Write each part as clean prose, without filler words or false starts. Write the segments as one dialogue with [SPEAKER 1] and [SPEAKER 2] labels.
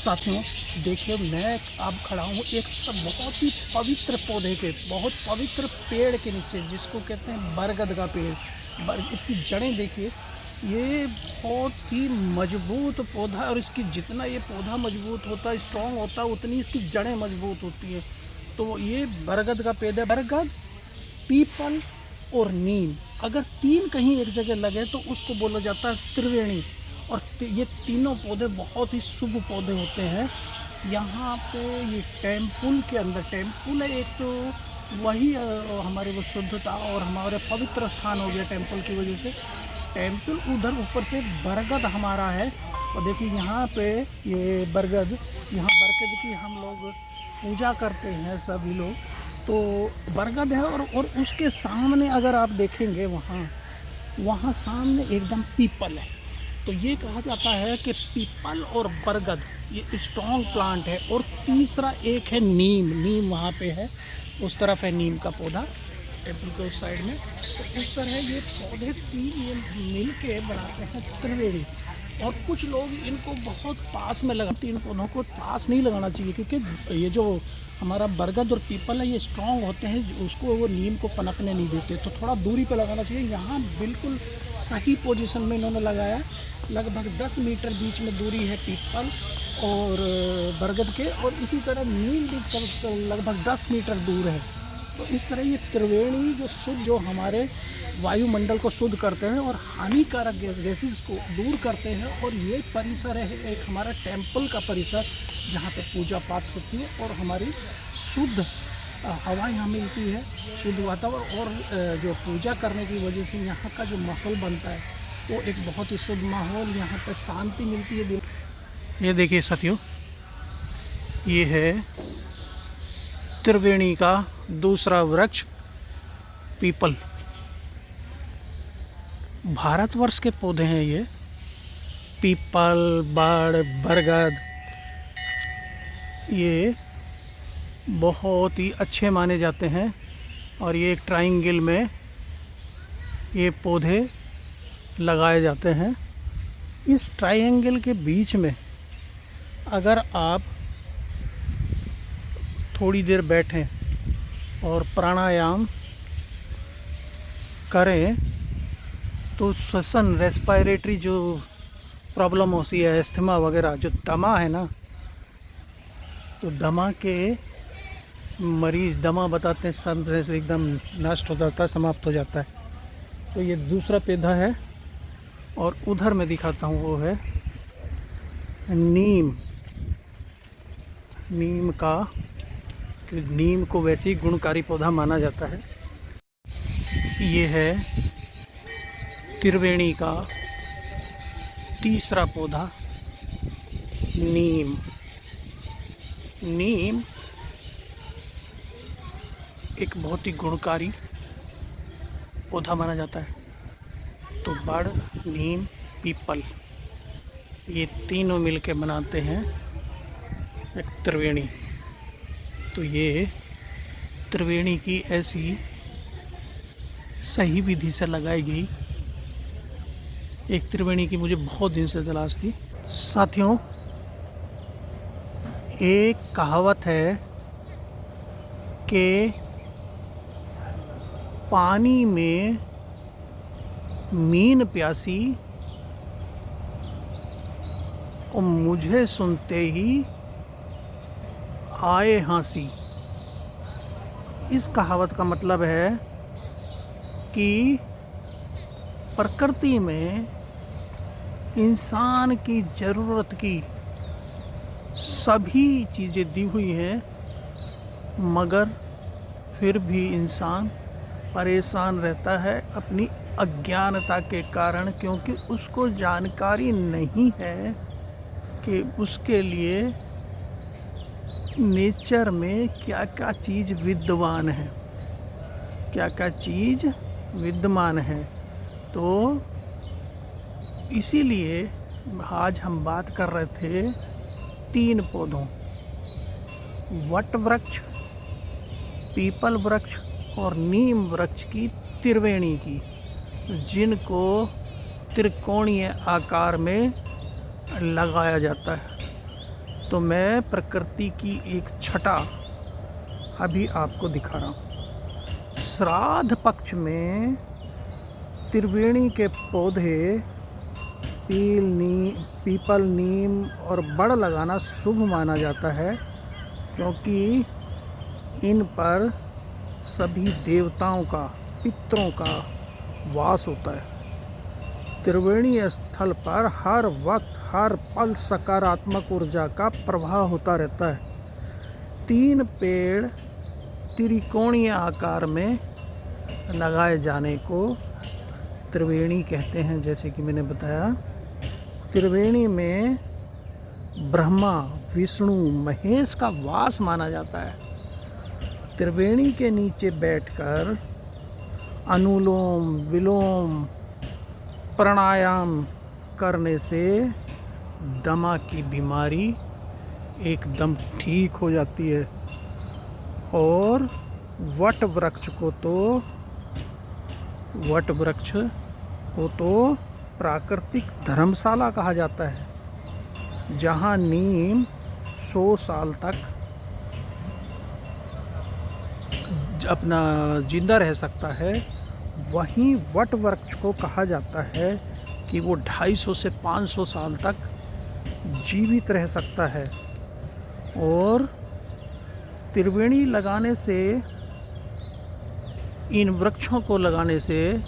[SPEAKER 1] साथियों देखिए, मैं अब खड़ा हूँ एक बहुत ही पवित्र पौधे के, बहुत पवित्र पेड़ के नीचे, जिसको कहते हैं बरगद का पेड़। इसकी जड़ें देखिए, ये बहुत ही मजबूत पौधा है और इसकी जितना ये पौधा मजबूत होता है, स्ट्रॉन्ग होता है, उतनी इसकी जड़ें मजबूत होती है। तो ये बरगद का पेड़ है। बरगद, पीपल और नीम, अगर तीन कहीं एक जगह लगे तो उसको बोला जाता है त्रिवेणी। और ये तीनों पौधे बहुत ही शुभ पौधे होते हैं। यहाँ पे ये टेम्पल के अंदर, टेम्पल है एक, तो वही हमारे वो शुद्धता और हमारे पवित्र स्थान हो गया टेम्पल की वजह से। टेम्पल उधर ऊपर से बरगद हमारा है। और देखिए यहाँ पे ये बरगद, यहाँ बरगद की हम लोग पूजा करते हैं सभी लोग। तो बरगद है और उसके सामने अगर आप देखेंगे, वहाँ सामने एकदम पीपल है। तो ये कहा जाता है कि पीपल और बरगद ये स्ट्रॉन्ग प्लांट है। और तीसरा एक है नीम, नीम वहाँ पे है, उस तरफ है नीम का पौधा टेम्पल के उस साइड में। तो इस तरह ये पौधे तीन ये मिल के बनाते हैं त्रिवेणी। और कुछ लोग इनको बहुत पास में लगाते हैं। इन पौधों को पास नहीं लगाना चाहिए, क्योंकि ये जो हमारा बरगद और पीपल है ये स्ट्रॉन्ग होते हैं, उसको वो नीम को पनपने नहीं देते। तो थोड़ा दूरी पे लगाना चाहिए। यहाँ बिल्कुल सही पोजीशन में इन्होंने लगाया। लगभग 10 मीटर बीच में दूरी है पीपल और बरगद के, और इसी तरह नीम भी लगभग 10 मीटर दूर है। तो इस तरह ये त्रिवेणी जो हमारे वायुमंडल को शुद्ध करते हैं और हानिकारक गैसेस को दूर करते हैं। और ये परिसर है एक हमारा टेम्पल का परिसर, जहाँ पे पूजा पाठ होती है और हमारी शुद्ध हवा यहाँ मिलती है, शुद्ध वातावरण। और जो पूजा करने की वजह से यहाँ का जो माहौल बनता है वो एक बहुत ही शुद्ध माहौल, यहाँ पे शांति मिलती है दिल। ये देखिए साथियों, ये है त्रिवेणी का दूसरा वृक्ष पीपल। भारतवर्ष के पौधे हैं ये, पीपल, बरगद, ये बहुत ही अच्छे माने जाते हैं। और ये एक ट्रायंगल में ये पौधे लगाए जाते हैं। इस ट्रायंगल के बीच में अगर आप थोड़ी देर बैठें और प्राणायाम करें तो श्वसन, रेस्पिरेटरी जो प्रॉब्लम होती है, अस्थमा वगैरह, जो दमा है ना, तो दमा के मरीज़, दमा बताते हैं सब एकदम नष्ट हो जाता है, समाप्त हो जाता है। तो ये दूसरा पौधा है। और उधर मैं दिखाता हूँ, वो है नीम। नीम का, नीम को वैसे ही गुणकारी पौधा माना जाता है। ये है त्रिवेणी का तीसरा पौधा नीम। नीम एक बहुत ही गुणकारी पौधा माना जाता है। तो बड़, नीम, पीपल, ये तीनों मिलके बनाते हैं एक त्रिवेणी। तो ये त्रिवेणी की ऐसी सही विधि से लगाई गई एक त्रिवेणी की मुझे बहुत दिन से तलाश थी। साथियों, एक कहावत है कि पानी में मीन प्यासी और मुझे सुनते ही आए हंसी। इस कहावत का मतलब है कि प्रकृति में इंसान की ज़रूरत की सभी चीज़ें दी हुई हैं, मगर फिर भी इंसान परेशान रहता है अपनी अज्ञानता के कारण, क्योंकि उसको जानकारी नहीं है कि उसके लिए नेचर में क्या क्या चीज़ विद्यमान है, क्या क्या चीज़ विद्यमान है। तो इसीलिए आज हम बात कर रहे थे 3 पौधों, वट वृक्ष, पीपल वृक्ष और नीम वृक्ष की त्रिवेणी की, जिनको त्रिकोणीय आकार में लगाया जाता है। तो मैं प्रकृति की एक छटा अभी आपको दिखा रहा हूँ। श्राद्ध पक्ष में त्रिवेणी के पौधे पीपल, नीम और बड़ लगाना शुभ माना जाता है, क्योंकि इन पर सभी देवताओं का, पितरों का वास होता है। त्रिवेणी स्थल पर हर वक्त, हर पल सकारात्मक ऊर्जा का प्रवाह होता रहता है। 3 पेड़ त्रिकोणीय आकार में लगाए जाने को त्रिवेणी कहते हैं। जैसे कि मैंने बताया, त्रिवेणी में ब्रह्मा, विष्णु, महेश का वास माना जाता है। त्रिवेणी के नीचे बैठकर अनुलोम विलोम प्राणायाम करने से दमा की बीमारी एकदम ठीक हो जाती है। और वट वृक्ष को तो प्राकृतिक धर्मशाला कहा जाता है, जहाँ नीम 100 साल तक अपना जिंदा रह सकता है। वहीं वट वृक्ष को कहा जाता है कि वो 250 से 500 साल तक जीवित रह सकता है। और त्रिवेणी लगाने से, इन वृक्षों को लगाने से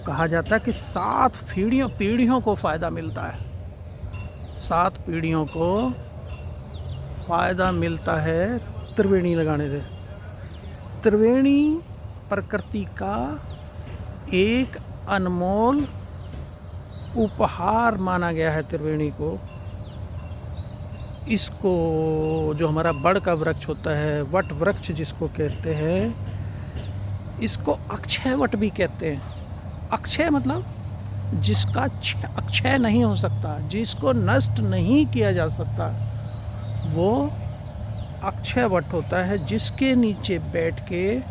[SPEAKER 1] कहा जाता है कि 7 पीढ़ियों को फ़ायदा मिलता है। 7 पीढ़ियों को फ़ायदा मिलता है त्रिवेणी लगाने से। त्रिवेणी प्रकृति का एक अनमोल उपहार माना गया है। त्रिवेणी को, इसको जो हमारा बड़ का वृक्ष होता है, वट वृक्ष जिसको कहते हैं, इसको अक्षय वट भी कहते हैं। अक्षय मतलब जिसका अक्षय नहीं हो सकता, जिसको नष्ट नहीं किया जा सकता, वो अक्षय वट होता है। जिसके नीचे बैठ के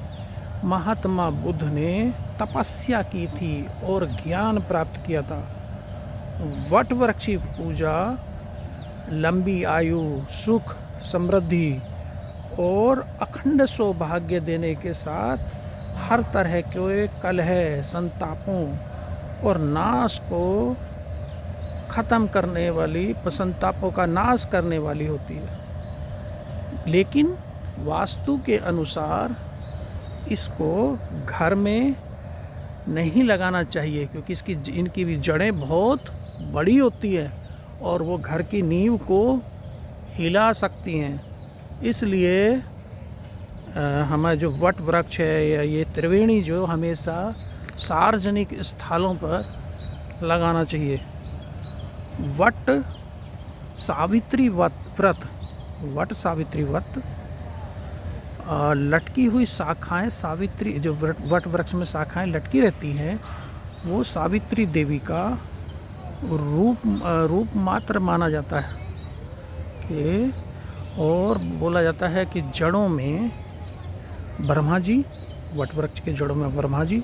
[SPEAKER 1] महात्मा बुद्ध ने तपस्या की थी और ज्ञान प्राप्त किया था। वट वृक्ष की पूजा लंबी आयु, सुख, समृद्धि और अखंड सौभाग्य देने के साथ हर तरह के कलह, संतापों और नाश को ख़त्म करने वाली, संतापों का नाश करने वाली होती है। लेकिन वास्तु के अनुसार इसको घर में नहीं लगाना चाहिए, क्योंकि इनकी भी जड़ें बहुत बड़ी होती है और वो घर की नींव को हिला सकती हैं। इसलिए हमारा जो वट वृक्ष है या ये त्रिवेणी जो हमेशा सार्वजनिक स्थलों पर लगाना चाहिए। वट सावित्री व्रत लटकी हुई शाखाएं, सावित्री जो वट वृक्ष में शाखाएं लटकी रहती हैं, वो सावित्री देवी का रूप मात्र माना जाता है कि, और बोला जाता है कि जड़ों में ब्रह्मा जी, वट वृक्ष के जड़ों में ब्रह्मा जी,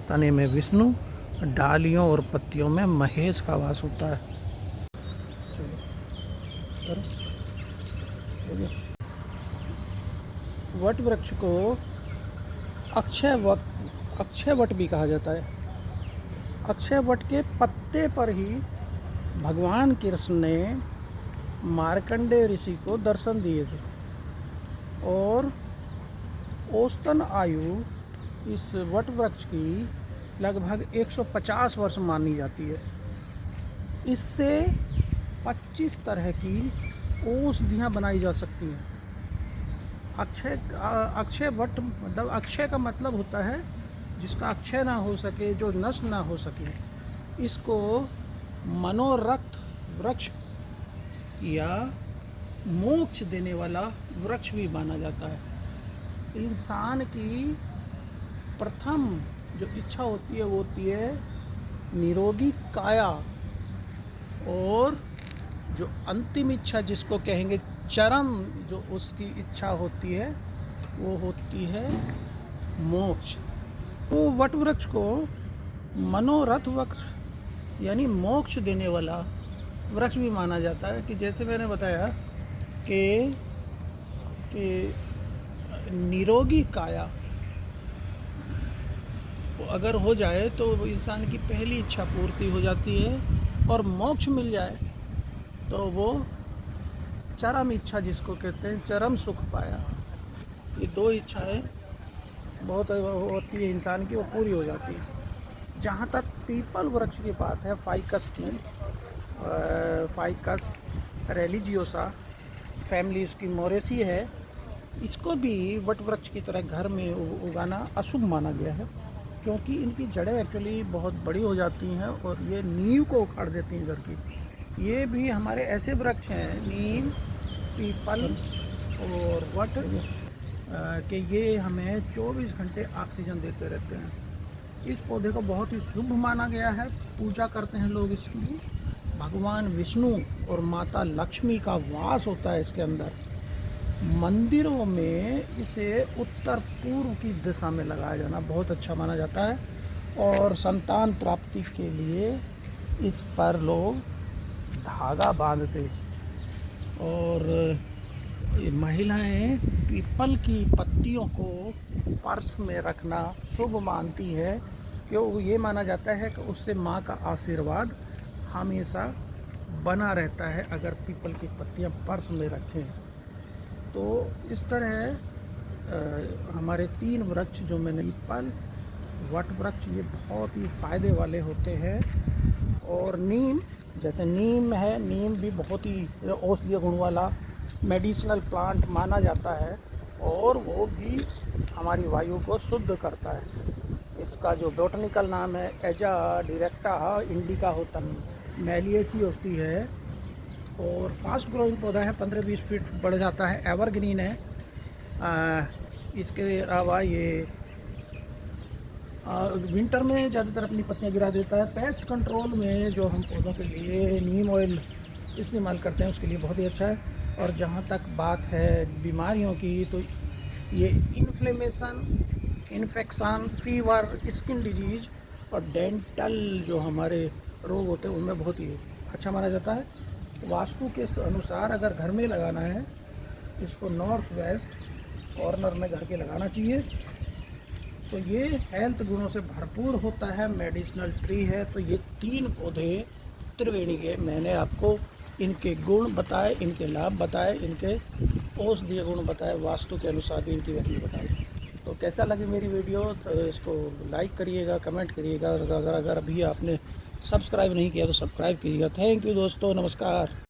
[SPEAKER 1] तने में विष्णु, डालियों और पत्तियों में महेश का वास होता है। चलो हो गया। वट वृक्ष को अक्षय वट भी कहा जाता है। अक्षय वट के पत्ते पर ही भगवान कृष्ण ने मार्कंडेय ऋषि को दर्शन दिए थे। और औसतन आयु इस वट वृक्ष की लगभग 150 वर्ष मानी जाती है। इससे 25 तरह की औषधियाँ बनाई जा सकती हैं। अक्षय वट मतलब, अक्षय का मतलब होता है जिसका अक्षय ना हो सके, जो नष्ट ना हो सके। इसको मनोरथ वृक्ष या मोक्ष देने वाला वृक्ष भी माना जाता है। इंसान की प्रथम जो इच्छा होती है वो होती है निरोगी काया, और जो अंतिम इच्छा जिसको कहेंगे चरम, जो उसकी इच्छा होती है वो होती है मोक्ष। तो वट वृक्ष को मनोरथ वृक्ष यानी मोक्ष देने वाला वृक्ष भी माना जाता है कि जैसे मैंने बताया कि निरोगी काया अगर हो जाए तो वो इंसान की पहली इच्छा पूर्ति हो जाती है, और मोक्ष मिल जाए तो वो चरम इच्छा जिसको कहते हैं चरम सुख पाया। ये दो इच्छाएं बहुत होती है इंसान की, वो पूरी हो जाती है। जहाँ तक पीपल वृक्ष की बात है, फाइकस की, फाइकस रेलिजियोसा फैमिली इसकी मोरेसी है, इसको भी वट वृक्ष की तरह घर में उगाना अशुभ माना गया है, क्योंकि इनकी जड़ें एक्चुअली बहुत बड़ी हो जाती हैं और ये नींव को उखाड़ देती हैं घर की। ये भी हमारे ऐसे वृक्ष हैं, नीम, पीपल और वट, कि ये हमें 24 घंटे ऑक्सीजन देते रहते हैं। इस पौधे को बहुत ही शुभ माना गया है, पूजा करते हैं लोग इसकी। भगवान विष्णु और माता लक्ष्मी का वास होता है इसके अंदर। मंदिरों में इसे उत्तर पूर्व की दिशा में लगाया जाना बहुत अच्छा माना जाता है, और संतान प्राप्ति के लिए इस पर लोग धागा बांधते, और महिलाएं पीपल की पत्तियों को पर्स में रखना शुभ मानती है, क्यों ये माना जाता है कि उससे माँ का आशीर्वाद हमेशा बना रहता है अगर पीपल की पत्तियां पर्स में रखें। तो इस तरह हमारे 3 वृक्ष जो मैंने, पीपल, वट वृक्ष, ये बहुत ही फ़ायदे वाले होते हैं। और नीम, जैसे नीम है, नीम भी बहुत ही औषधीय गुण वाला मेडिसिनल प्लांट माना जाता है, और वो भी हमारी वायु को शुद्ध करता है। इसका जो बॉटनिकल नाम है एजा डायरेक्टा इंडिका होता है, मेलिएसी होती है, और फास्ट ग्रोइंग पौधा है, 15-20 फीट बढ़ जाता है, एवरग्रीन है। इसके अलावा ये विंटर में ज़्यादातर अपनी पत्तियां गिरा देता है। पेस्ट कंट्रोल में जो हम पौधों के लिए नीम ऑयल इस्तेमाल करते हैं उसके लिए बहुत ही अच्छा है। और जहाँ तक बात है बीमारियों की, तो ये inflammation, infection, fever, skin disease और डेंटल जो हमारे रोग होते हैं उनमें बहुत ही अच्छा माना जाता है। वास्तु के अनुसार अगर घर में लगाना है, इसको नॉर्थ वेस्ट कॉर्नर में घर के लगाना चाहिए। तो ये हेल्थ गुणों से भरपूर होता है, मेडिसिनल ट्री है। तो ये 3 पौधे त्रिवेणी के मैंने आपको इनके गुण बताए, इनके लाभ बताए, इनके औषधीय गुण बताए, वास्तु के अनुसार भी इनकी वैल्यू बताई। तो कैसा लगी मेरी वीडियो, तो इसको लाइक करिएगा, कमेंट करिएगा, अगर अभी आपने सब्सक्राइब नहीं किया तो सब्सक्राइब कीजिएगा। थैंक यू दोस्तों, नमस्कार।